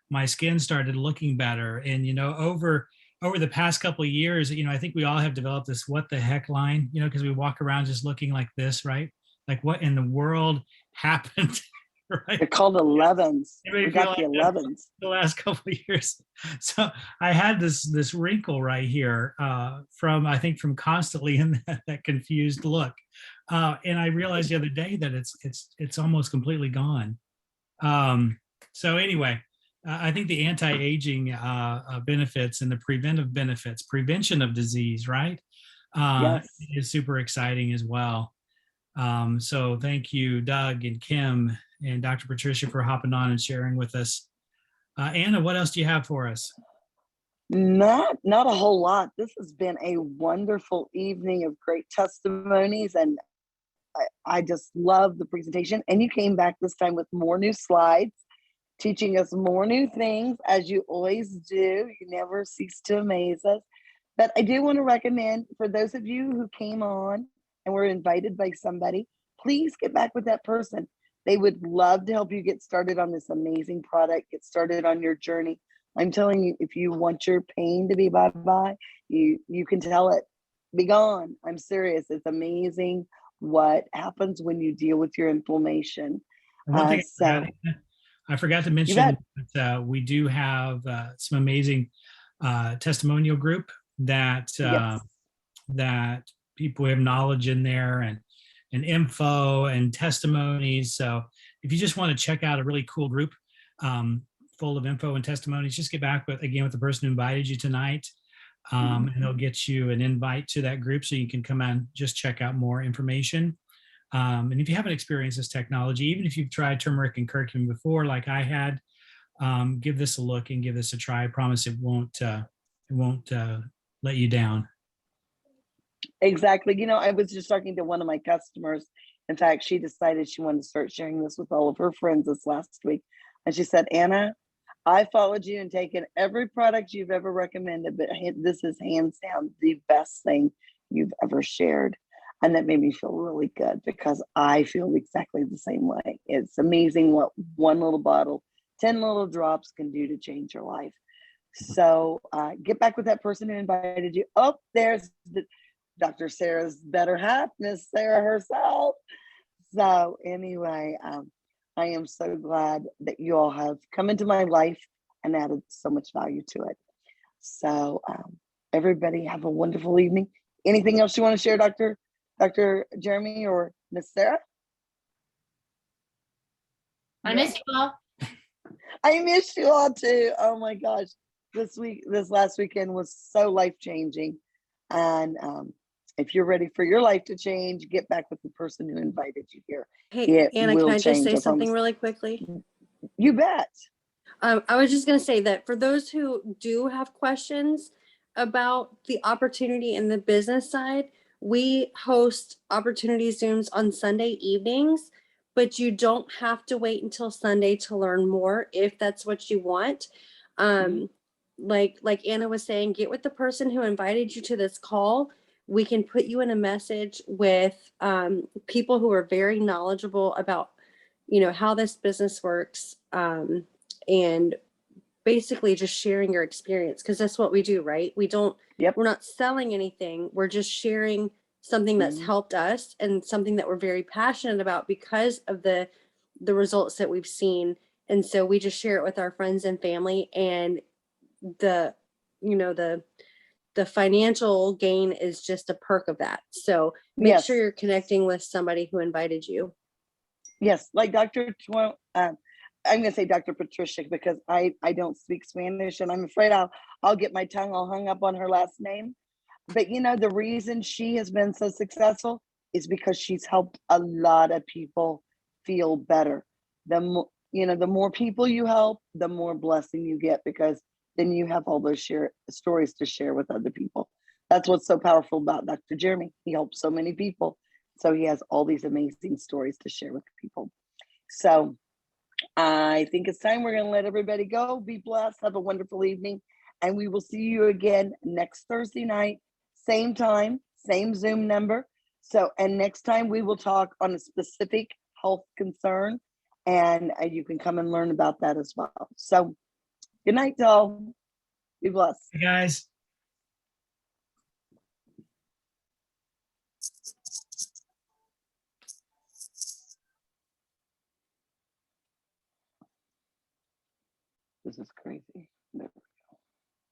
my skin started looking better. And over the past couple of years, I think we all have developed this "what the heck" line, because we walk around just looking like this, right? Like, what in the world happened? Right? They're called 11s. We got the 11s the last couple of years. So I had this wrinkle right here from constantly in that confused look, and I realized the other day that it's almost completely gone. So anyway, I think the anti-aging benefits and the preventive benefits, prevention of disease, right, yes, is super exciting as well. So thank you, Doug and Kim and Dr. Patricia, for hopping on and sharing with us. Anna, what else do you have for us? Not a whole lot. This has been a wonderful evening of great testimonies, and I just love the presentation. And you came back this time with more new slides, teaching us more new things, as you always do. You never cease to amaze us. But I do want to recommend, for those of you who came on and were invited by somebody, please get back with that person. They would love to help you get started on this amazing product, get started on your journey. I'm telling you, if you want your pain to be bye-bye, you can tell it, be gone. I'm serious. It's amazing what happens when you deal with your inflammation. One thing I forgot to mention that we do have some amazing testimonial group that yes. that people who have knowledge in there and info and testimonies. So if you just want to check out a really cool group full of info and testimonies, just get back with the person who invited you tonight. And they'll get you an invite to that group so you can come and just check out more information. And if you haven't experienced this technology, even if you've tried turmeric and curcumin before, like I had, give this a look and give this a try. I promise it won't let you down. Exactly. I was just talking to one of my customers. In fact, she decided she wanted to start sharing this with all of her friends this last week. And she said, Anna, I followed you and taken every product you've ever recommended, but this is hands down the best thing you've ever shared. And that made me feel really good because I feel exactly the same way. It's amazing what one little bottle, 10 little drops can do to change your life. So get back with that person who invited you. Oh, there's Dr. Sarah's better half, Miss Sarah herself. So anyway, I am so glad that you all have come into my life and added so much value to it. So everybody have a wonderful evening. Anything else you want to share, Dr. Jeremy or Miss Sarah? I miss you all. I miss you all too. Oh my gosh. This last weekend was so life-changing. And if you're ready for your life to change, get back with the person who invited you here. Hey, It Anna, will can I just change, say I something promise. really quickly? You bet. I was just going to say that for those who do have questions about the opportunity in the business side, we host opportunity Zooms on Sunday evenings, but you don't have to wait until Sunday to learn more if that's what you want. Like Anna was saying, get with the person who invited you to this call. We can put you in a message with people who are very knowledgeable about, how this business works, and basically just sharing your experience, because that's what we do, right? We're not selling anything. We're just sharing something that's helped us and something that we're very passionate about because of the results that we've seen. And so we just share it with our friends and family, and the financial gain is just a perk of that. So make sure you're connecting with somebody who invited you. Yes, like Dr. I'm going to say Dr. Patricia because I don't speak Spanish and I'm afraid I'll get my tongue all hung up on her last name. But the reason she has been so successful is because she's helped a lot of people feel better. The more people you help, the more blessing you get, because then you have all those stories to share with other people. That's what's so powerful about Dr. Jeremy. He helps so many people. So he has all these amazing stories to share with people. So I think it's time. We're going to let everybody go. Be blessed. Have a wonderful evening. And we will see you again next Thursday night, same time, same Zoom number. So, and next time we will talk on a specific health concern, and you can come and learn about that as well. So good night, y'all. Be blessed. Hey guys. This is crazy.